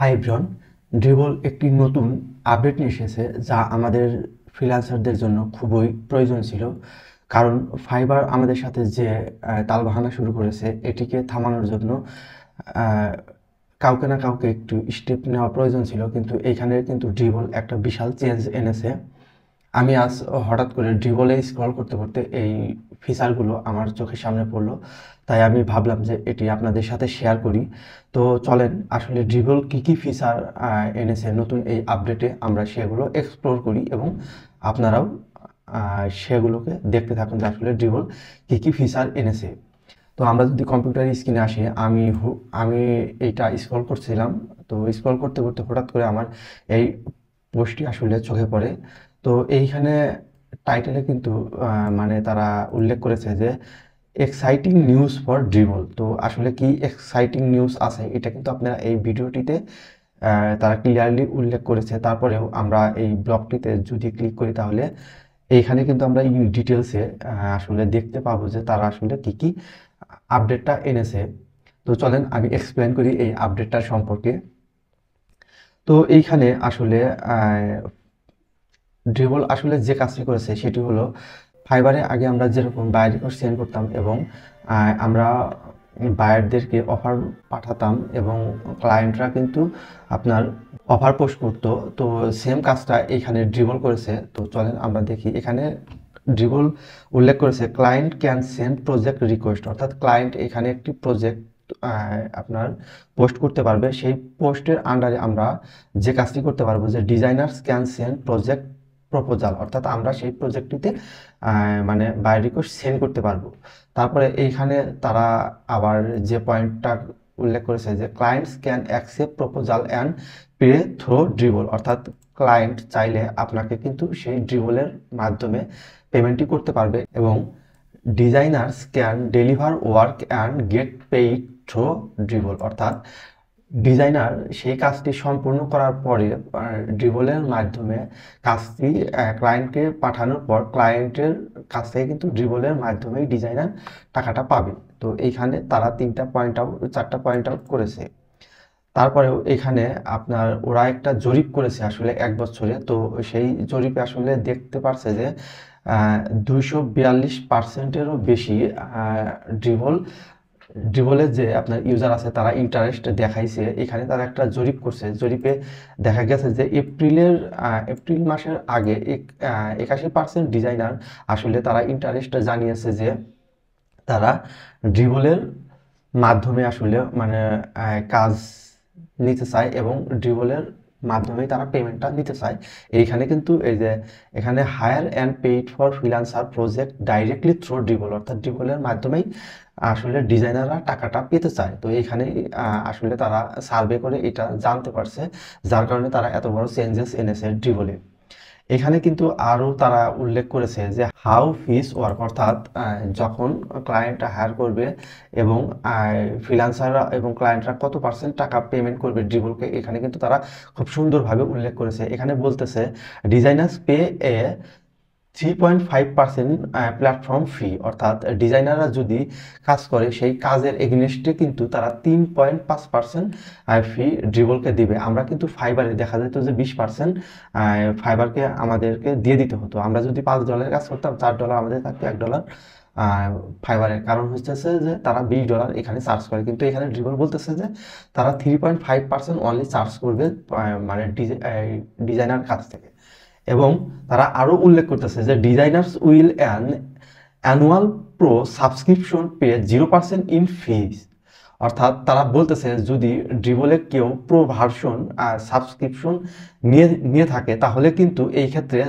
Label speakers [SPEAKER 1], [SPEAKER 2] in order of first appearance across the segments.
[SPEAKER 1] Hi everyone, dribble একটি নতুন update নিয়ে এসেছে যা আমাদের ফ্রিল্যান্সারদের জন্য খুবই প্রয়োজন ছিল। কারণ ফাইবার আমাদের সাথে যে তালবাহানা শুরু করেছে এটিকে থামানোর জন্য আহ, কাউকে না কাউকে একটু স্টেপ নেওয়া প্রয়োজন ছিল, কিন্তু এইখানে কিন্তু ড্রিবল একটা বিশাল চেঞ্জ এনেছে। আমি আজ হঠাৎ করে ড্রিবলে স্ক্রল করতে করতে এই ফিচারগুলো আমার চোখের সামনে পড়লো, তাই আমি ভাবলাম যে এটি আপনাদের সাথে শেয়ার করি। তো চলেন আসলে ড্রিবল কী কী ফিচার এনেছে নতুন এই আপডেটে আমরা সেগুলো এক্সপ্লোর করি এবং আপনারাও সেগুলোকে দেখতে থাকুন যে আসলে ড্রিবল কী কী ফিচার এনেছে। তো আমরা যদি কম্পিউটার স্ক্রিনে আসি, আমি এইটা স্ক্রল করছিলাম। তো স্ক্রল করতে করতে হঠাৎ করে আমার এই পোস্টটি আসলে চোখে পড়ে। তো এইখানে টাইটেলে কিন্তু মানে তারা উল্লেখ করেছে যে এক্সাইটিং নিউজ ফর ড্রিবল। তো আসলে কি এক্সাইটিং নিউজ আছে এটা কিন্তু আপনারা এই ভিডিওটিতে তারা ক্লিয়ারলি উল্লেখ করেছে। তারপরেও আমরা এই ব্লগটিতে যদি ক্লিক করি তাহলে এইখানে কিন্তু আমরা ডিটেলসে আসলে দেখতে পাবো যে তারা আসলে কি কি আপডেটটা এনেছে। তো চলেন আমি এক্সপ্লেন করি এই আপডেটটার সম্পর্কে। তো এইখানে আসলে ড্রিবল আসলে যে কাজটি করেছে সেটি হলো, ফাইবারে আগে আমরা যেরকম বায়ার রিকোয়েস্ট সেন্ড করতাম এবং আমরা বায়ারদেরকে অফার পাঠাতাম এবং ক্লায়েন্টরা কিন্তু আপনার অফার পোস্ট করতো। তো সেম কাজটা এখানে ড্রিবল করেছে। তো চলেন আমরা দেখি। এখানে ড্রিবল উল্লেখ করেছে client can send project request, অর্থাৎ ক্লায়েন্ট এখানে একটি প্রজেক্ট আপনার পোস্ট করতে পারবে। সেই পোস্টের আন্ডারে আমরা যে কাজটি করতে পারবো যে designers can send project proposal, অর্থাৎ আমরা সেই প্রজেক্টটিতে মানে বায়ার রিকোয়েস্ট সেন্ড করতে পারবো। তারপরে এইখানে তারা আবার যে পয়েন্টটা উল্লেখ করেছে যে clients can accept proposal and pay through Dribbble, অর্থাৎ ক্লায়েন্ট চাইলে আপনাকে কিন্তু সেই ড্রিবলের মাধ্যমে পেমেন্টটি করতে পারবে এবং designers can deliver work and get paid through Dribbble, অর্থাৎ ডিজাইনার সেই কাজটি সম্পূর্ণ করার পরে ড্রিবলের মাধ্যমে কাজটি ক্লায়েন্টকে পাঠানোর পর ক্লায়েন্টের কাছ থেকে কিন্তু ড্রিবলের মাধ্যমেই ডিজাইনার টাকাটা পাবে। তো এইখানে তারা চারটা পয়েন্ট আউট করেছে। তারপরেও এখানে আপনার ওরা একটা জরিপ করেছে আসলে 1 বছরে। তো সেই জরিপে আসলে দেখতে পারছে যে 242%-এরও বেশি ড্রিবলের যে আপনার ইউজার আছে তারা ইন্টারেস্ট দেখাইছে। এখানে তারা একটা জরিপ করছে। জরিপে দেখা গেছে যে এপ্রিল মাসের আগে 81% ডিজাইনার আসলে তারা ইন্টারেস্ট জানিয়েছে যে তারা ড্রিবলের মাধ্যমে আসলে মানে কাজ নিতে চায় এবং ড্রিবলের মাধ্যমেই তারা পেমেন্টটা নিতে চায়। এইখানে কিন্তু এই যে এখানে hire and paid for freelancer project directly through Dribbble, অর্থাৎ ড্রিবলের মাধ্যমেই আসলে ডিজাইনাররা টাকাটা পেতে চায়। তো এইখানে আসলে তারা সার্ভে করে এটা জানতে পারছে, যার কারণে তারা এত বড় চেঞ্জেস এনেছে ড্রিবলে। এখানে কিন্তু আরও তারা উল্লেখ করেছে যে হাউ ফিস ওয়ার্ক, অর্থাৎ যখন ক্লায়েন্টরা হায়ার করবে এবং ফ্রিল্যান্সাররা এবং ক্লায়েন্টরা কত পার্সেন্ট টাকা পেমেন্ট করবে ড্রিবলকে, এখানে কিন্তু তারা খুব সুন্দরভাবে উল্লেখ করেছে। এখানে বলতেছে ডিজাইনার্স পে এ 3.5% প্ল্যাটফর্ম ফি, অর্থাৎ ডিজাইনাররা যদি কাজ করে সেই কাজের এগেনস্টে কিন্তু তারা 3.5% ফি ড্রিবলকে দিবে। আমরা কিন্তু ফাইবারে দেখা যেত যে 20% ফাইবারকে আমাদেরকে দিয়ে দিতে হতো। আমরা যদি $5 কাজ করতাম, $4 আমাদের থাকতো, $1 ফাইবারের। কারণ হচ্ছে যে তারা $20 এখানে চার্জ করে, কিন্তু এখানে ড্রিবল বলতেছে যে তারা 3.5% অনলি চার্জ করবে মানে ডিজাইনার কাছ থেকে। এবং তারা আরও উল্লেখ করতেছে যে designers will annual pro subscription pay 0% in fees, অর্থাৎ তারা বলতেছে যদি ড্রিবলে কেউ প্রো ভার্সন সাবস্ক্রিপশন নিয়ে থাকে তাহলে কিন্তু এই ক্ষেত্রে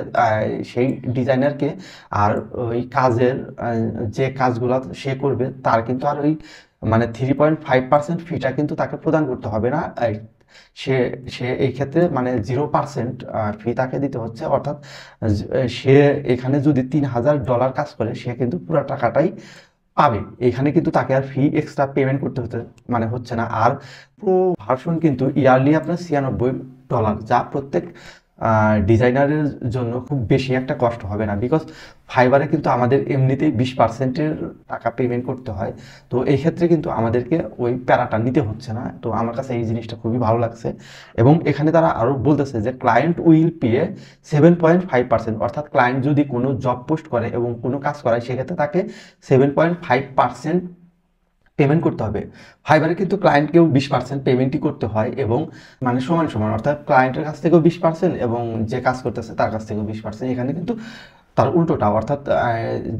[SPEAKER 1] সেই ডিজাইনারকে আর ওই কাজের যে কাজগুলো সে করবে তার কিন্তু আর ওই মানে 3.5% ফিটা কিন্তু তাকে প্রদান করতে হবে না। সে সে এই ক্ষেত্রে মানে 0% ফি তাকে দিতে হচ্ছে, অর্থাৎ সে এখানে যদি $3000 কাজ করে সে কিন্তু পুরো টাকাটাই পাবে। এখানে কিন্তু তাকে আর ফি এক্সট্রা পেমেন্ট করতে হচ্ছে না। আর প্রো ভার্সন কিন্তু ইয়ারলি আপনার $96, যা প্রত্যেক ডিজাইনারের জন্য খুব বেশি একটা কষ্ট হবে না, বিকজ ফাইবারে কিন্তু আমাদের এমনিতেই 20% টাকা পেমেন্ট করতে হয়। তো এই ক্ষেত্রে কিন্তু আমাদেরকে ওই প্যারাটা নিতে হচ্ছে না। তো আমার কাছে এই জিনিসটা খুবই ভালো লাগছে। এবং এখানে তারা আরও বলতেছে যে ক্লায়েন্ট উইল পে 7.5%, অর্থাৎ ক্লায়েন্ট যদি কোনো জব পোস্ট করে এবং কোনো কাজ করায় সেক্ষেত্রে তাকে 7.5% পেমেন্ট করতে হবে। ফাইবারে কিন্তু ক্লায়েন্টকেও 20% পেমেন্টই করতে হয়, এবং মানে সমান সমান, অর্থাৎ ক্লায়েন্টের কাছ থেকেও 20% এবং যে কাজ করতেছে তার কাছ থেকেও 20%। এখানে কিন্তু তার উল্টোটা, অর্থাৎ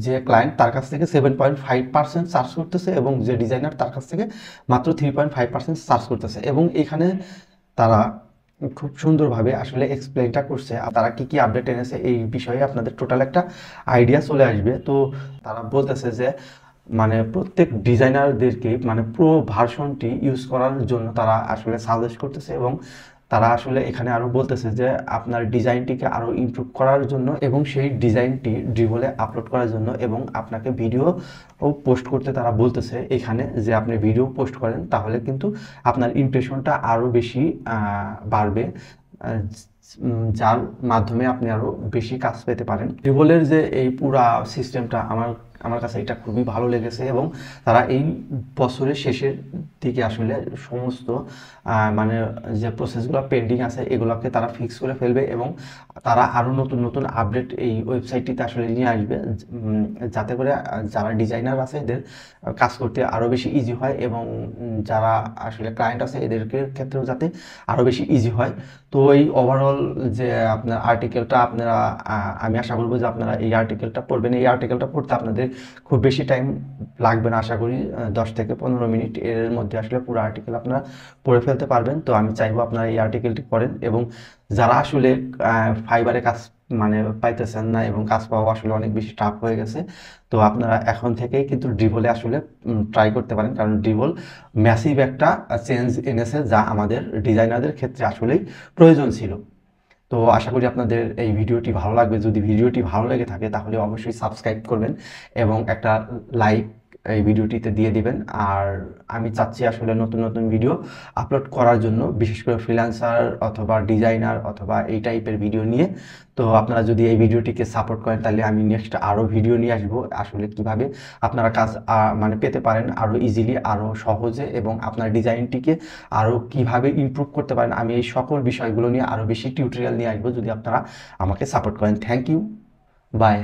[SPEAKER 1] যে ক্লায়েন্ট তার কাছ থেকে 7.5% চার্জ করতেছে এবং যে ডিজাইনার তার কাছ থেকে মাত্র 3.5% চার্জ করতেছে। এবং এখানে তারা খুব সুন্দরভাবে আসলে এক্সপ্লেনটা করছে, আর তারা কি কি আপডেট এনেছে এই বিষয়ে আপনাদের টোটাল একটা আইডিয়া চলে আসবে। তো তারা বলতেছে যে মানে প্রত্যেক ডিজাইনারদেরকে মানে প্রো ভার্সনটি ইউজ করার জন্য তারা আসলে সাজেস্ট করতেছে, এবং তারা আসলে এখানে আরও বলতেছে যে আপনার ডিজাইনটিকে আরও ইমপ্রুভ করার জন্য এবং সেই ডিজাইনটি ড্রিবলে আপলোড করার জন্য, এবং আপনাকে ভিডিও পোস্ট করতে তারা বলতেছে এখানে যে আপনি ভিডিও পোস্ট করেন তাহলে কিন্তু আপনার ইমপ্রেশনটা আরও বেশি বাড়বে, যার মাধ্যমে আপনি আরও বেশি কাজ পেতে পারেন। ড্রিবলের যে এই পুরা সিস্টেমটা আমার কাছে এটা খুবই ভালো লেগেছে, এবং তারা এই বছরের শেষের দিকে আসলে সমস্ত মানে যে প্রসেসগুলো পেন্ডিং আছে এগুলোকে তারা ফিক্স করে ফেলবে, এবং তারা আরও নতুন নতুন আপডেট এই ওয়েবসাইটটিতে আসলে নিয়ে আসবে, যাতে করে যারা ডিজাইনার আছে এদের কাজ করতে আরও বেশি ইজি হয়, এবং যারা আসলে ক্লায়েন্ট আছে এদেরকে ক্ষেত্রেও যাতে আরও বেশি ইজি হয়। তো এই ওভারঅল যে আপনার আর্টিকেলটা আপনারা আমি আশা করবো যে আপনারা এই আর্টিকেলটা পড়বেন। এই আর্টিকেলটা পড়তে আপনাদের খুব বেশি টাইম লাগবে না, আশা করি 10 থেকে 15 মিনিট এর মধ্যে আসলে পুরো আর্টিকেল আপনারা পড়ে ফেলতে পারবেন। তো আমি চাইবো আপনারা এই আর্টিকেলটি পড়েন, এবং যারা আসলে ফাইবারে কাজ মানে পাইতেছেন না এবং কাজ পাওয়া আসলে অনেক বেশি টাফ হয়ে গেছে, তো আপনারা এখন থেকেই কিন্তু ড্রিবলে আসলে ট্রাই করতে পারেন, কারণ ড্রিবল ম্যাসিভ একটা চেঞ্জ এনেছে যা আমাদের ডিজাইনারদের ক্ষেত্রে আসলেই প্রয়োজন ছিল। তো আশা করি আপনাদের এই ভিডিওটি ভালো লাগবে। যদি ভিডিওটি ভালো লেগে থাকে তাহলে অবশ্যই সাবস্ক্রাইব করবেন এবং একটা লাইক এই ভিডিওটিতে দিয়ে দিবেন। আর আমি চাচ্ছি আসলে নতুন নতুন ভিডিও আপলোড করার জন্য, বিশেষ করে ফ্রিল্যান্সার অথবা ডিজাইনার অথবা এই টাইপের ভিডিও নিয়ে। তো আপনারা যদি এই ভিডিওটিকে সাপোর্ট করেন তাহলে আমি নেক্সট আরও ভিডিও নিয়ে আসবো, আসলে কিভাবে আপনারা কাজ মানে পেতে পারেন আরও ইজিলি, আরও সহজে, এবং আপনার ডিজাইনটিকে আরও কিভাবে ইমপ্রুভ করতে পারেন। আমি এই সকল বিষয়গুলো নিয়ে আরও বেশি টিউটোরিয়াল নিয়ে আসবো যদি আপনারা আমাকে সাপোর্ট করেন। Thank you, by.